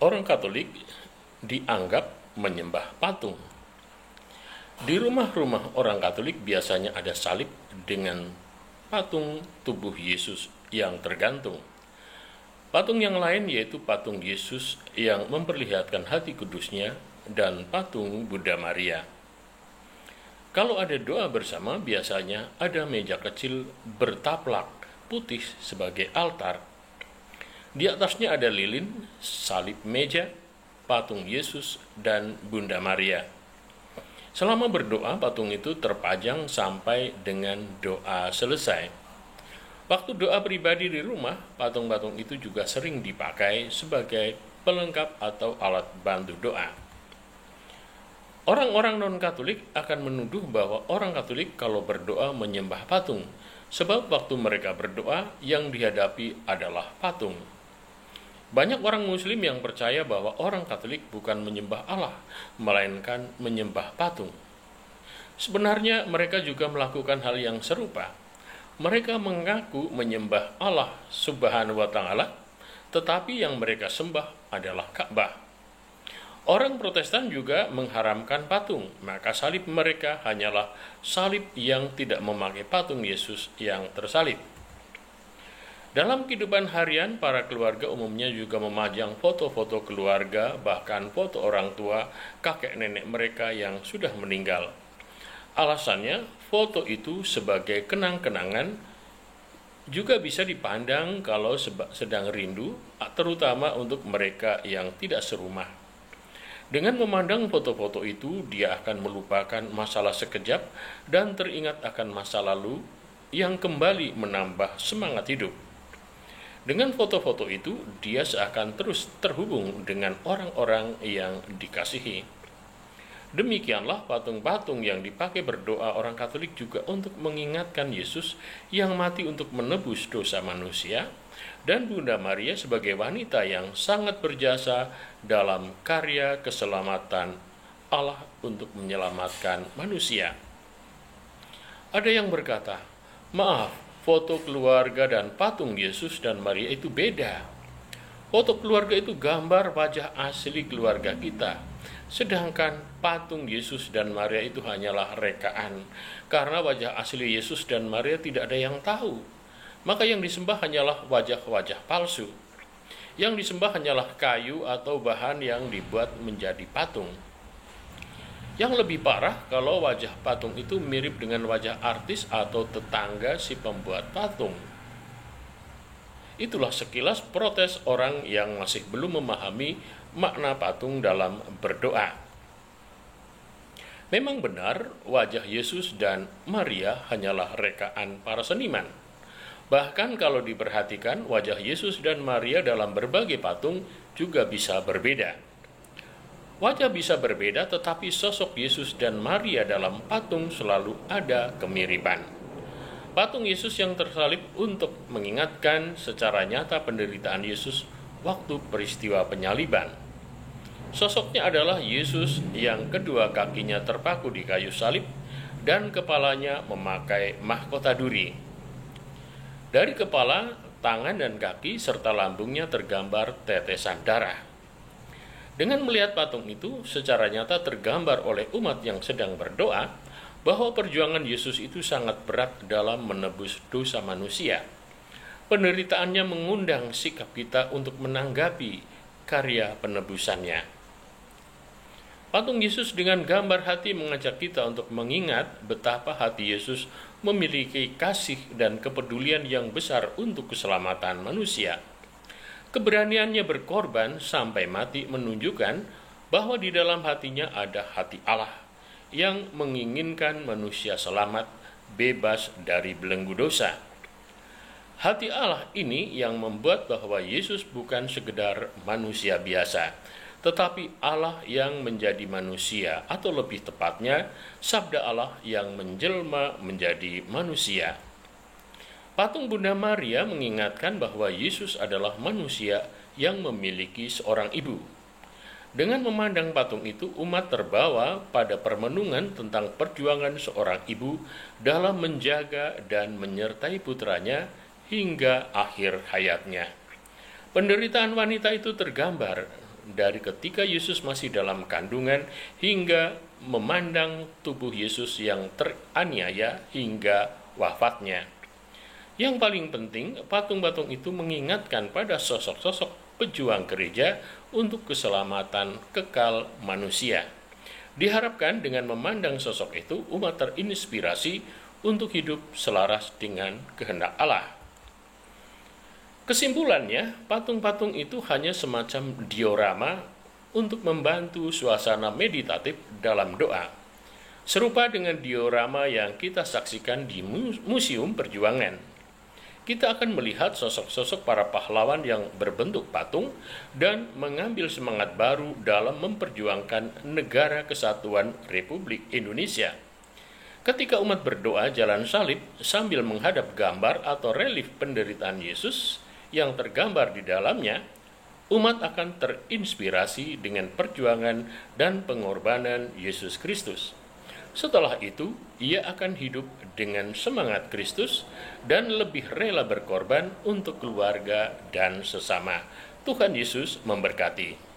Orang Katolik dianggap menyembah patung. Di rumah-rumah orang Katolik biasanya ada salib dengan patung tubuh Yesus yang tergantung. Patung yang lain yaitu patung Yesus yang memperlihatkan hati kudusnya dan patung Bunda Maria. Kalau ada doa bersama, biasanya ada meja kecil bertaplak putih sebagai altar. Di atasnya ada lilin, salib meja, patung Yesus, dan Bunda Maria. Selama berdoa, patung itu terpajang sampai dengan doa selesai. Waktu doa pribadi di rumah, patung-patung itu juga sering dipakai sebagai pelengkap atau alat bantu doa. Orang-orang non-Katolik akan menuduh bahwa orang Katolik kalau berdoa menyembah patung, sebab waktu mereka berdoa yang dihadapi adalah patung. Banyak orang Muslim yang percaya bahwa orang Katolik bukan menyembah Allah, melainkan menyembah patung. Sebenarnya mereka juga melakukan hal yang serupa. Mereka mengaku menyembah Allah Subhanahu wa Ta'ala, tetapi yang mereka sembah adalah Ka'bah. Orang Protestan juga mengharamkan patung, maka salib mereka hanyalah salib yang tidak memakai patung Yesus yang tersalib. Dalam kehidupan harian, para keluarga umumnya juga memajang foto-foto keluarga, bahkan foto orang tua, kakek nenek mereka yang sudah meninggal. Alasannya, foto itu sebagai kenang-kenangan juga bisa dipandang kalau sedang rindu, terutama untuk mereka yang tidak serumah. Dengan memandang foto-foto itu, dia akan melupakan masalah sekejap dan teringat akan masa lalu yang kembali menambah semangat hidup. Dengan foto-foto itu, dia seakan terus terhubung dengan orang-orang yang dikasihi. Demikianlah patung-patung yang dipakai berdoa orang Katolik juga untuk mengingatkan Yesus yang mati untuk menebus dosa manusia, dan Bunda Maria sebagai wanita yang sangat berjasa dalam karya keselamatan Allah untuk menyelamatkan manusia. Ada yang berkata, maaf, foto keluarga dan patung Yesus dan Maria itu beda. Foto keluarga itu gambar wajah asli keluarga kita, sedangkan patung Yesus dan Maria itu hanyalah rekaan, karena wajah asli Yesus dan Maria tidak ada yang tahu. Maka yang disembah hanyalah wajah-wajah palsu. Yang disembah hanyalah kayu atau bahan yang dibuat menjadi patung. Yang lebih parah kalau wajah patung itu mirip dengan wajah artis atau tetangga si pembuat patung. Itulah sekilas protes orang yang masih belum memahami makna patung dalam berdoa. Memang benar, wajah Yesus dan Maria hanyalah rekaan para seniman. Bahkan kalau diperhatikan, wajah Yesus dan Maria dalam berbagai patung juga bisa berbeda. Wajah bisa berbeda, tetapi sosok Yesus dan Maria dalam patung selalu ada kemiripan. Patung Yesus yang tersalib untuk mengingatkan secara nyata penderitaan Yesus waktu peristiwa penyaliban. Sosoknya adalah Yesus yang kedua kakinya terpaku di kayu salib dan kepalanya memakai mahkota duri. Dari kepala, tangan dan kaki serta lambungnya tergambar tetesan darah. Dengan melihat patung itu, secara nyata tergambar oleh umat yang sedang berdoa bahwa perjuangan Yesus itu sangat berat dalam menebus dosa manusia. Penderitaannya mengundang sikap kita untuk menanggapi karya penebusannya. Patung Yesus dengan gambar hati mengajak kita untuk mengingat betapa hati Yesus memiliki kasih dan kepedulian yang besar untuk keselamatan manusia. Keberaniannya berkorban sampai mati menunjukkan bahwa di dalam hatinya ada hati Allah yang menginginkan manusia selamat, bebas dari belenggu dosa. Hati Allah ini yang membuat bahwa Yesus bukan sekedar manusia biasa, tetapi Allah yang menjadi manusia, atau lebih tepatnya, sabda Allah yang menjelma menjadi manusia. Patung Bunda Maria mengingatkan bahwa Yesus adalah manusia yang memiliki seorang ibu. Dengan memandang patung itu, umat terbawa pada permenungan tentang perjuangan seorang ibu dalam menjaga dan menyertai putranya hingga akhir hayatnya. Penderitaan wanita itu tergambar dari ketika Yesus masih dalam kandungan hingga memandang tubuh Yesus yang teraniaya hingga wafatnya. Yang paling penting, patung-patung itu mengingatkan pada sosok-sosok pejuang gereja untuk keselamatan kekal manusia. Diharapkan dengan memandang sosok itu, umat terinspirasi untuk hidup selaras dengan kehendak Allah. Kesimpulannya, patung-patung itu hanya semacam diorama untuk membantu suasana meditatif dalam doa. Serupa dengan diorama yang kita saksikan di Museum Perjuangan. Kita akan melihat sosok-sosok para pahlawan yang berbentuk patung dan mengambil semangat baru dalam memperjuangkan negara kesatuan Republik Indonesia. Ketika umat berdoa jalan salib sambil menghadap gambar atau relief penderitaan Yesus yang tergambar di dalamnya, umat akan terinspirasi dengan perjuangan dan pengorbanan Yesus Kristus. Setelah itu, ia akan hidup dengan semangat Kristus dan lebih rela berkorban untuk keluarga dan sesama. Tuhan Yesus memberkati.